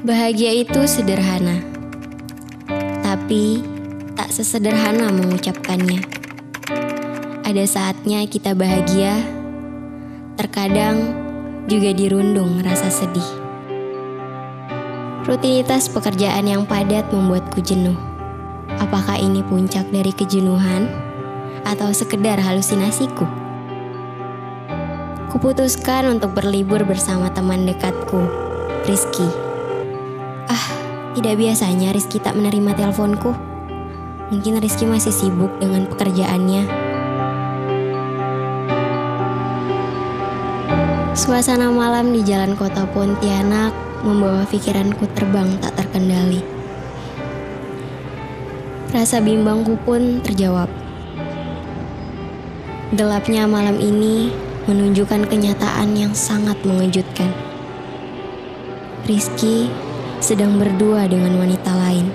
Bahagia itu sederhana, tapi tak sesederhana mengucapkannya. Ada saatnya kita bahagia, terkadang juga dirundung rasa sedih. Rutinitas pekerjaan yang padat membuatku jenuh. Apakah ini puncak dari kejenuhan atau sekedar halusinasiku? Kuputuskan untuk berlibur bersama teman dekatku, Rizky. Tidak biasanya Rizky tak menerima teleponku. Mungkin Rizky masih sibuk dengan pekerjaannya. Suasana malam di jalan kota Pontianak membawa pikiranku terbang tak terkendali. Rasa bimbangku pun terjawab. Gelapnya malam ini menunjukkan kenyataan yang sangat mengejutkan. Rizky sedang berdua dengan wanita lain.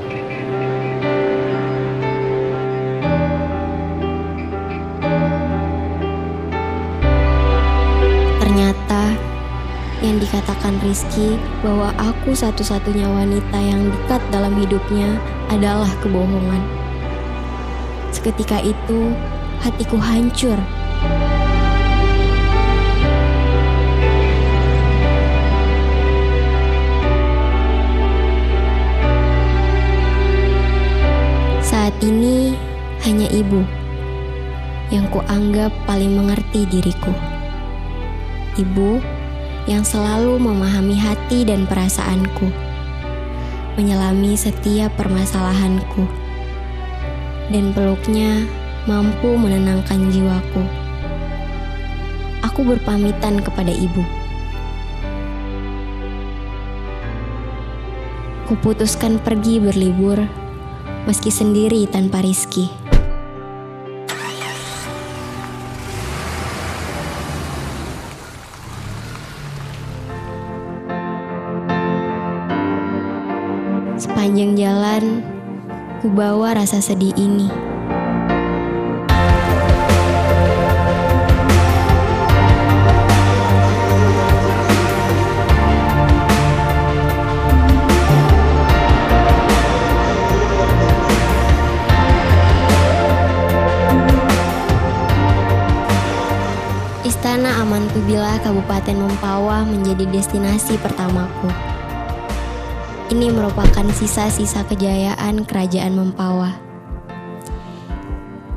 Ternyata yang dikatakan Rizky bahwa aku satu-satunya wanita yang dekat dalam hidupnya adalah kebohongan. Seketika itu hatiku hancur. Saat ini hanya ibu yang kuanggap paling mengerti diriku. Ibu yang selalu memahami hati dan perasaanku, menyelami setiap permasalahanku, dan peluknya mampu menenangkan jiwaku. Aku berpamitan kepada ibu. Kuputuskan pergi berlibur meski sendiri tanpa Rizky. Sepanjang jalan, ku bawa rasa sedih ini. Istana Amantubillah Kabupaten Mempawah menjadi destinasi pertamaku. Ini merupakan sisa-sisa kejayaan Kerajaan Mempawah.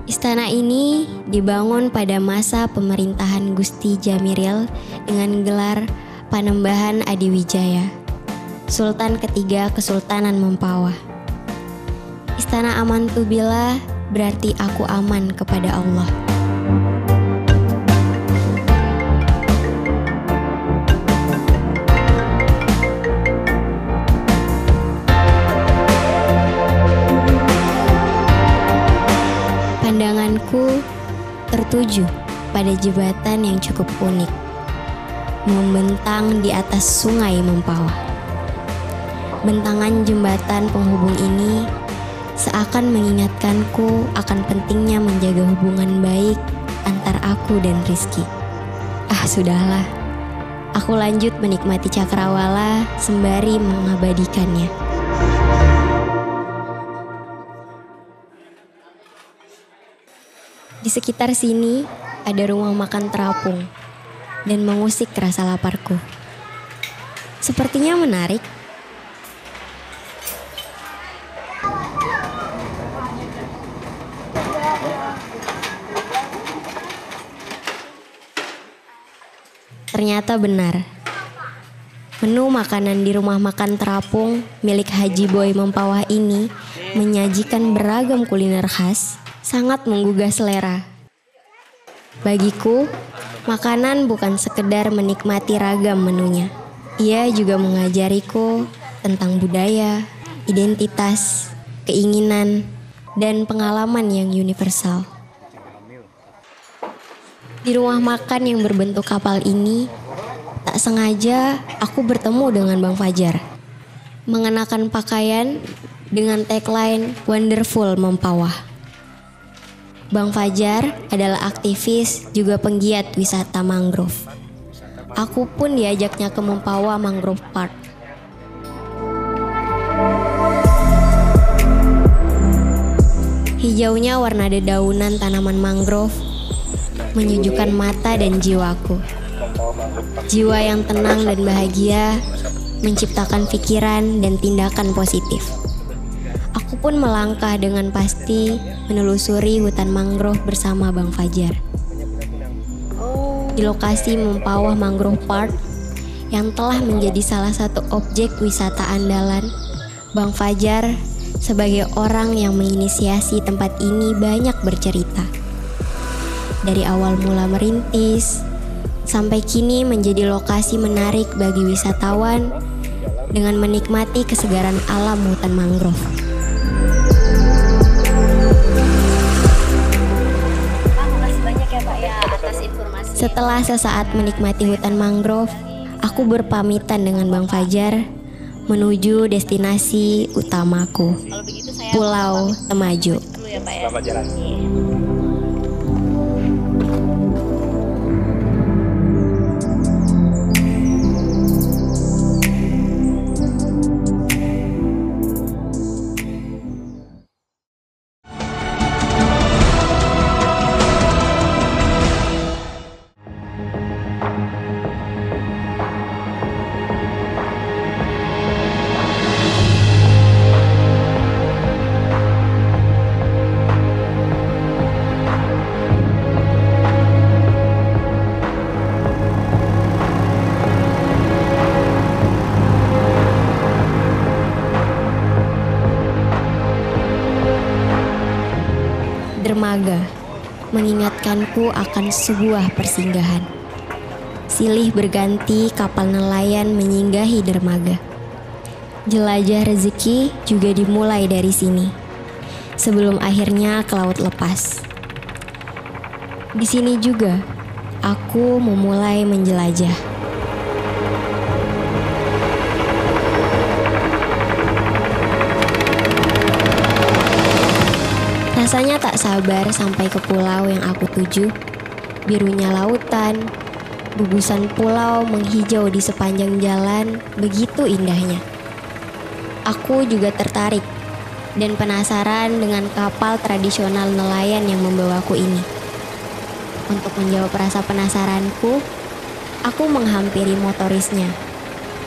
Istana ini dibangun pada masa pemerintahan Gusti Jamiril dengan gelar Panembahan Adiwijaya, Sultan ketiga Kesultanan Mempawah. Istana Amantubillah berarti aku aman kepada Allah. Pandanganku tertuju pada jembatan yang cukup unik, membentang di atas sungai Mempawah. Bentangan jembatan penghubung ini seakan mengingatkanku akan pentingnya menjaga hubungan baik antar aku dan Rizky. Sudahlah, aku lanjut menikmati cakrawala sembari mengabadikannya. Di sekitar sini ada rumah makan terapung dan mengusik rasa laparku. Sepertinya menarik. Ternyata benar. Menu makanan di rumah makan terapung milik Haji Boy Mempawah ini menyajikan beragam kuliner khas, sangat menggugah selera. Bagiku, makanan bukan sekedar menikmati ragam menunya. Ia juga mengajariku tentang budaya, identitas, keinginan, dan pengalaman yang universal. Di rumah makan yang berbentuk kapal ini, tak sengaja aku bertemu dengan Bang Fajar. Mengenakan pakaian dengan tagline Wonderful Mempawah. Bang Fajar adalah aktivis juga penggiat wisata mangrove. Aku pun diajaknya ke Mempawah Mangrove Park. Hijaunya warna dedaunan tanaman mangrove menyejukkan mata dan jiwaku. Jiwa yang tenang dan bahagia menciptakan pikiran dan tindakan positif. Aku pun melangkah dengan pasti menelusuri hutan mangrove bersama Bang Fajar. Di lokasi Mempawah Mangrove Park yang telah menjadi salah satu objek wisata andalan, Bang Fajar sebagai orang yang menginisiasi tempat ini banyak bercerita. Dari awal mula merintis, sampai kini menjadi lokasi menarik bagi wisatawan dengan menikmati kesegaran alam hutan mangrove. Pak, makasih banyak ya Pak ya atas informasi. Setelah sesaat menikmati hutan mangrove, aku berpamitan dengan Bang Fajar menuju destinasi utamaku, Kalau begitu saya Pulau Temajo. dulu ya Pak ya. Selamat jalan. Iya. Dermaga mengingatkanku akan sebuah persinggahan. Silih berganti kapal nelayan menyinggahi dermaga. Jelajah rezeki juga dimulai dari sini, sebelum akhirnya ke laut lepas. Di sini juga aku memulai menjelajah. Rasanya tak sabar sampai ke pulau yang aku tuju. Birunya lautan, gugusan pulau menghijau di sepanjang jalan, begitu indahnya. Aku juga tertarik dan penasaran dengan kapal tradisional nelayan yang membawaku ini. Untuk menjawab rasa penasaranku, aku menghampiri motorisnya,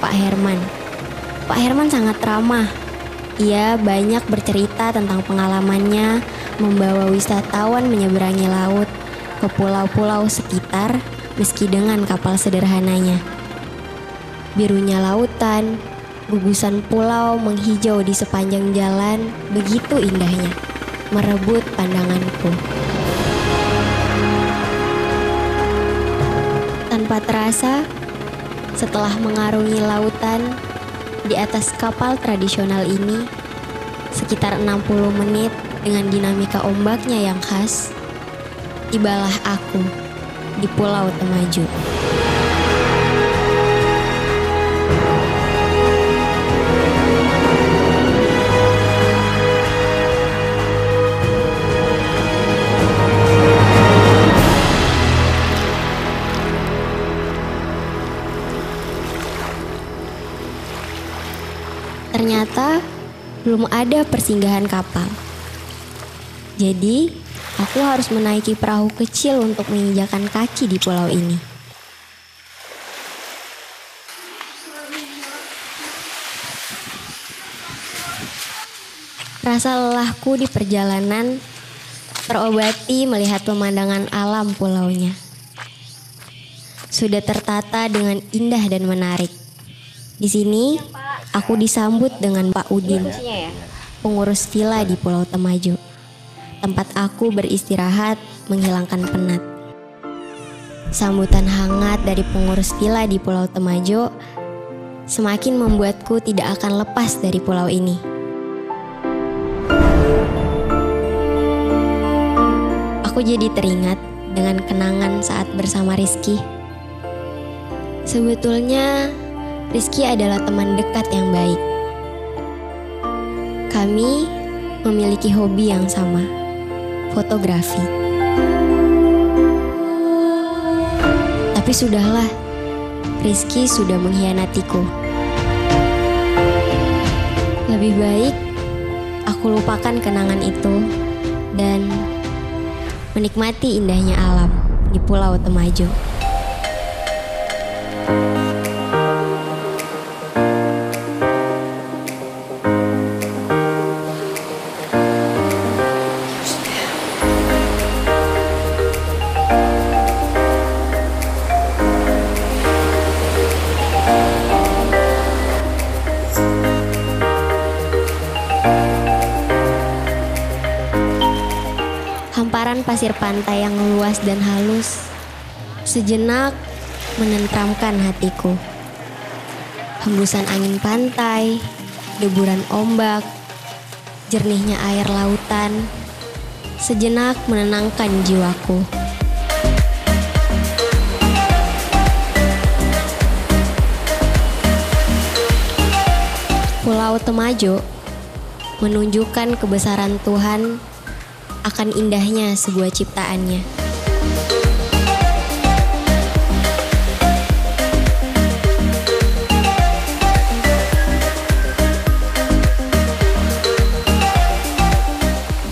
Pak Herman. Pak Herman sangat ramah. Ia banyak bercerita tentang pengalamannya membawa wisatawan menyeberangi laut ke pulau-pulau sekitar meski dengan kapal sederhananya. Birunya lautan, gugusan pulau menghijau di sepanjang jalan, begitu indahnya, merebut pandanganku. Tanpa terasa, setelah mengarungi lautan di atas kapal tradisional ini, sekitar 60 menit dengan dinamika ombaknya yang khas, tibalah aku di Pulau Temajo. Ternyata belum ada persinggahan kapal. Jadi, aku harus menaiki perahu kecil untuk menginjakan kaki di pulau ini. Rasa lelahku di perjalanan terobati melihat pemandangan alam pulaunya. Sudah tertata dengan indah dan menarik. Di sini, aku disambut dengan Pak Udin, pengurus villa di Pulau Temajo. Tempat aku beristirahat menghilangkan penat. Sambutan hangat dari pengurus villa di Pulau Temajo semakin membuatku tidak akan lepas dari pulau ini. Aku jadi teringat dengan kenangan saat bersama Rizky. Sebetulnya Rizky adalah teman dekat yang baik. Kami memiliki hobi yang sama, fotografi. Tapi sudahlah, Rizky sudah mengkhianatiku. Lebih baik aku lupakan kenangan itu dan menikmati indahnya alam di Pulau Temajo. Hamparan pasir pantai yang luas dan halus sejenak menenteramkan hatiku. Hembusan angin pantai, deburan ombak, jernihnya air lautan sejenak menenangkan jiwaku. Pulau Temajo menunjukkan kebesaran Tuhan akan indahnya sebuah ciptaannya.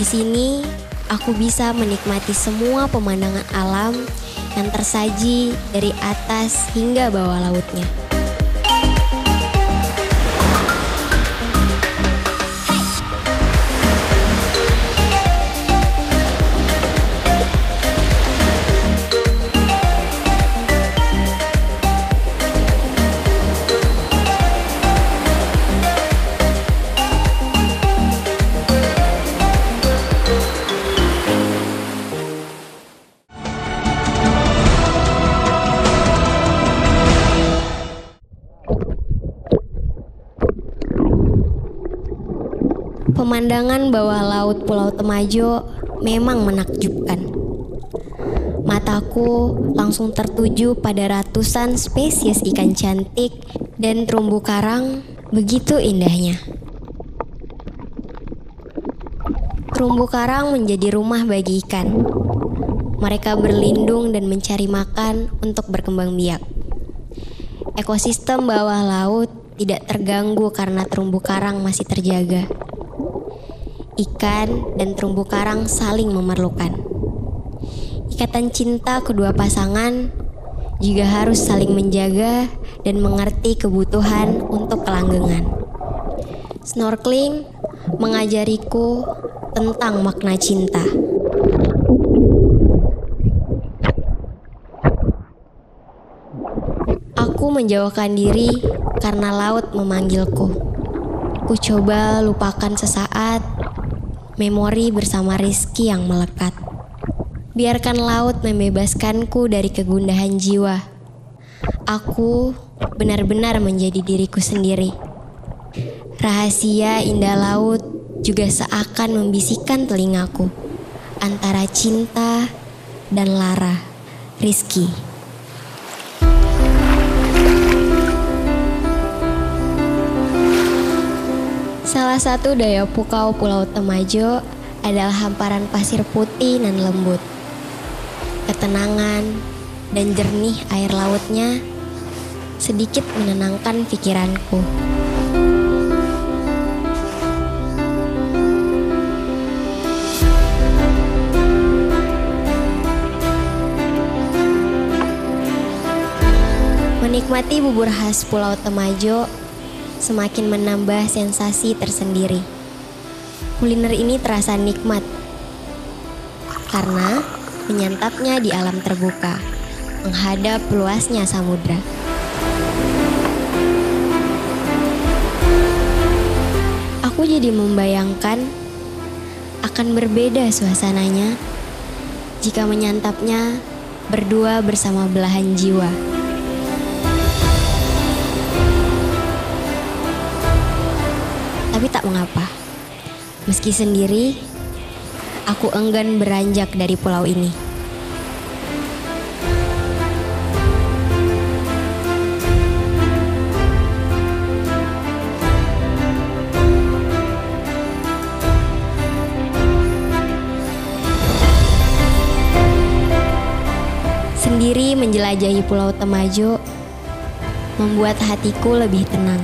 Di sini aku bisa menikmati semua pemandangan alam yang tersaji dari atas hingga bawah lautnya. Pemandangan bawah laut Pulau Temajo memang menakjubkan. Mataku langsung tertuju pada ratusan spesies ikan cantik dan terumbu karang begitu indahnya. Terumbu karang menjadi rumah bagi ikan. Mereka berlindung dan mencari makan untuk berkembang biak. Ekosistem bawah laut tidak terganggu karena terumbu karang masih terjaga. Ikan dan terumbu karang saling memerlukan. Ikatan cinta kedua pasangan juga harus saling menjaga dan mengerti kebutuhan untuk kelanggengan. Snorkeling mengajariku tentang makna cinta. Aku menjauhkan diri karena laut memanggilku. Ku coba lupakan sesaat memori bersama Rizky yang melekat. Biarkan laut membebaskanku dari kegundahan jiwa. Aku benar-benar menjadi diriku sendiri. Rahasia indah laut juga seakan membisikkan telingaku antara cinta dan lara. Rizky. Salah satu daya pukau Pulau Temajo adalah hamparan pasir putih dan lembut. Ketenangan dan jernih air lautnya sedikit menenangkan pikiranku. Menikmati bubur khas Pulau Temajo semakin menambah sensasi tersendiri. Kuliner ini terasa nikmat karena menyantapnya di alam terbuka, menghadap luasnya samudra. Aku jadi membayangkan akan berbeda suasananya jika menyantapnya berdua bersama belahan jiwa. Tapi tak mengapa, meski sendiri, aku enggan beranjak dari pulau ini. Sendiri menjelajahi Pulau Temajo membuat hatiku lebih tenang.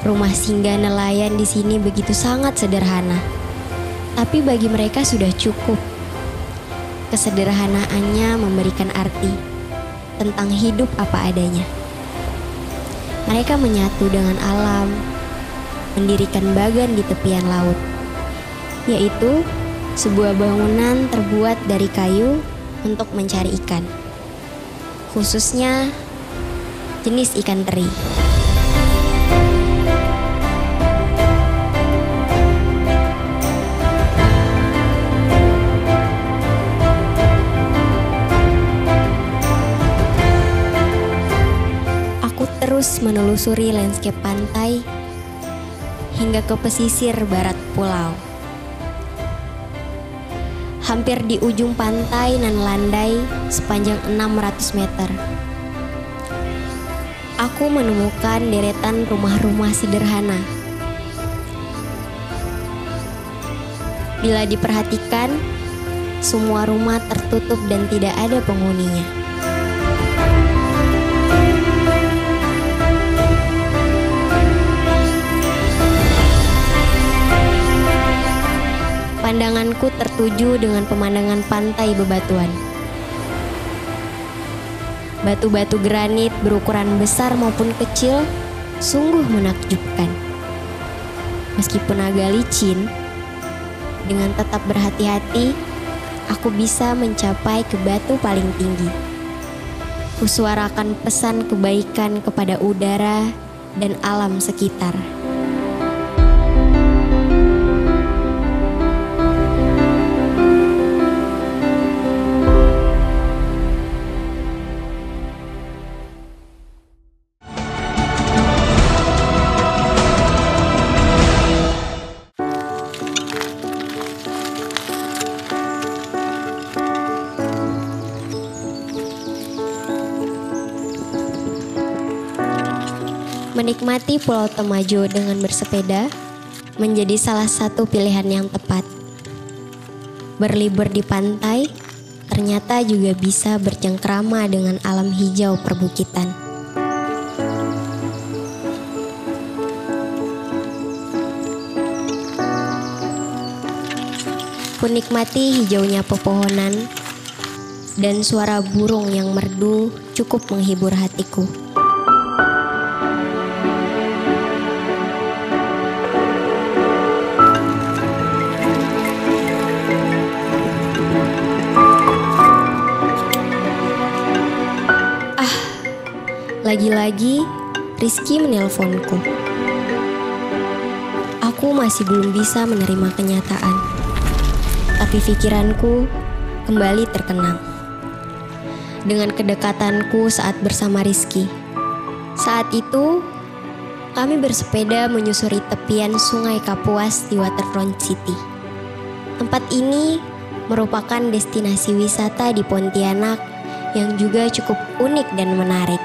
Rumah singgah nelayan di sini begitu sangat sederhana. Tapi bagi mereka sudah cukup. Kesederhanaannya memberikan arti tentang hidup apa adanya. Mereka menyatu dengan alam, mendirikan bagan di tepian laut, yaitu sebuah bangunan terbuat dari kayu untuk mencari ikan, khususnya jenis ikan teri. Aku terus menelusuri landscape pantai hingga ke pesisir barat pulau. Hampir di ujung pantai nan landai sepanjang 600 meter. Aku menemukan deretan rumah-rumah sederhana. Bila diperhatikan, semua rumah tertutup dan tidak ada penghuninya. Pandanganku tertuju dengan pemandangan pantai bebatuan. Batu-batu granit berukuran besar maupun kecil sungguh menakjubkan. Meskipun agak licin, dengan tetap berhati-hati, aku bisa mencapai ke batu paling tinggi. Kusuarakan pesan kebaikan kepada udara dan alam sekitar. Menikmati Pulau Temajo dengan bersepeda menjadi salah satu pilihan yang tepat. Berlibur di pantai ternyata juga bisa bercengkrama dengan alam hijau perbukitan. Kunikmati hijaunya pepohonan dan suara burung yang merdu cukup menghibur hatiku. Lagi-lagi Rizky menelponku. Aku masih belum bisa menerima kenyataan, tapi pikiranku kembali terkenang dengan kedekatanku saat bersama Rizky. Saat itu kami bersepeda menyusuri tepian Sungai Kapuas di Waterfront City. Tempat ini merupakan destinasi wisata di Pontianak yang juga cukup unik dan menarik.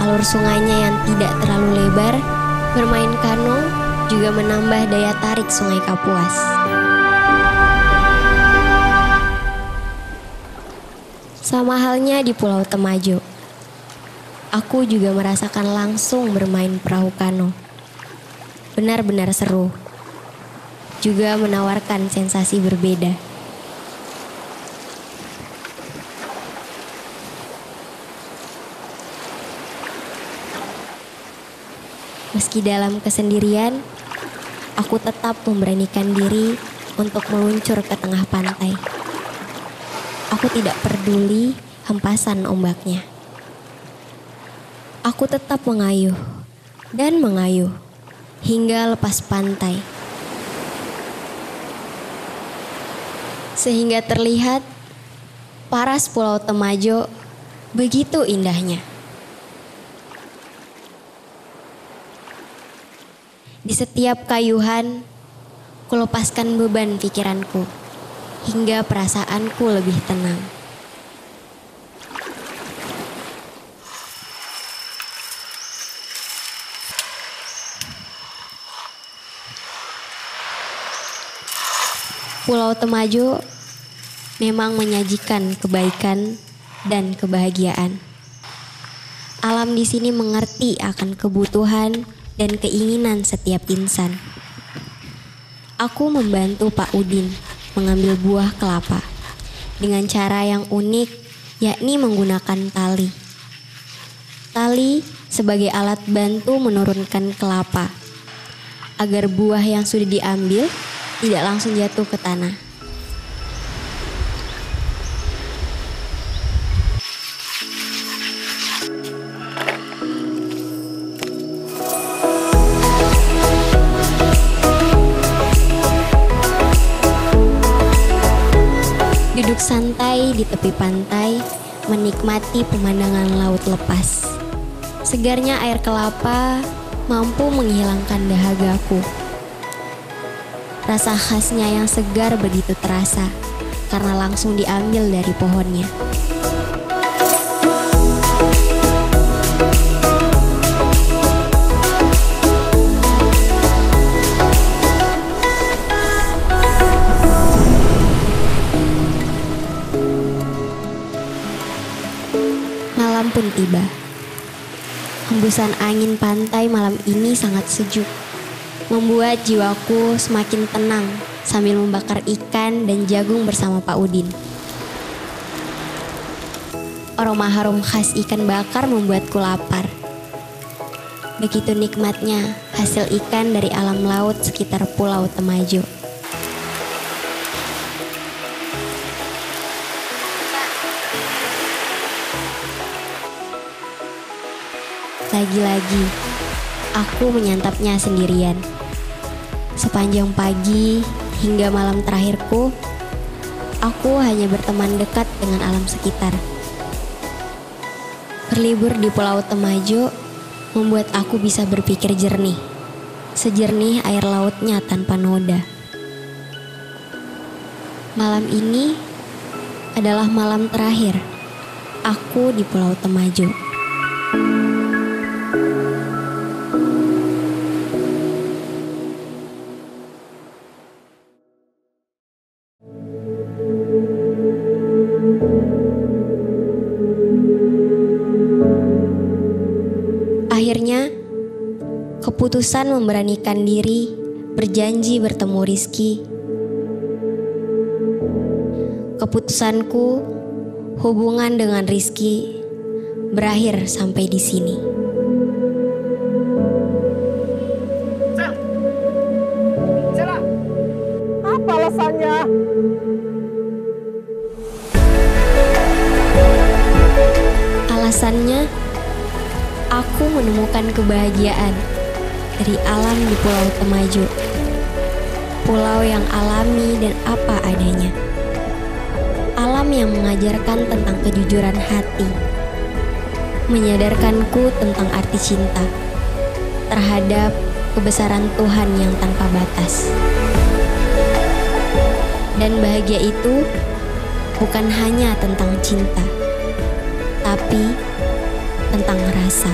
Alur sungainya yang tidak terlalu lebar, bermain kano juga menambah daya tarik Sungai Kapuas. Sama halnya di Pulau Temajo, aku juga merasakan langsung bermain perahu kano. Benar-benar seru, juga menawarkan sensasi berbeda. Meski dalam kesendirian, aku tetap memberanikan diri untuk meluncur ke tengah pantai. Aku tidak peduli hempasan ombaknya. Aku tetap mengayuh dan mengayuh hingga lepas pantai. Sehingga terlihat paras Pulau Temajo begitu indahnya. Di setiap kayuhan, kulepaskan beban pikiranku, hingga perasaanku lebih tenang. Pulau Temajo memang menyajikan kebaikan dan kebahagiaan. Alam di sini mengerti akan kebutuhan dan keinginan setiap insan. Aku membantu Pak Udin mengambil buah kelapa dengan cara yang unik, yakni menggunakan tali. Tali sebagai alat bantu menurunkan kelapa agar buah yang sudah diambil tidak langsung jatuh ke tanah. Duduk santai di tepi pantai, menikmati pemandangan laut lepas. Segarnya air kelapa mampu menghilangkan dahagaku. Rasa khasnya yang segar begitu terasa karena langsung diambil dari pohonnya. Malam pun tiba. Hembusan angin pantai malam ini sangat sejuk, membuat jiwaku semakin tenang sambil membakar ikan dan jagung bersama Pak Udin. Aroma harum khas ikan bakar membuatku lapar. Begitu nikmatnya hasil ikan dari alam laut sekitar Pulau Temajo. Lagi-lagi, aku menyantapnya sendirian. Sepanjang pagi hingga malam terakhirku, aku hanya berteman dekat dengan alam sekitar. Berlibur di Pulau Temajo membuat aku bisa berpikir jernih, sejernih air lautnya tanpa noda. Malam ini adalah malam terakhir aku di Pulau Temajo. Akhirnya, keputusan memberanikan diri berjanji bertemu Rizky. Keputusanku, hubungan dengan Rizky berakhir sampai di sini. Apa alasannya? Alasannya, aku menemukan kebahagiaan dari alam di Pulau Temajo. Pulau yang alami dan apa adanya. Alam yang mengajarkan tentang kejujuran hati. Menyadarkanku tentang arti cinta terhadap kebesaran Tuhan yang tanpa batas. Dan bahagia itu bukan hanya tentang cinta, tapi tentang rasa.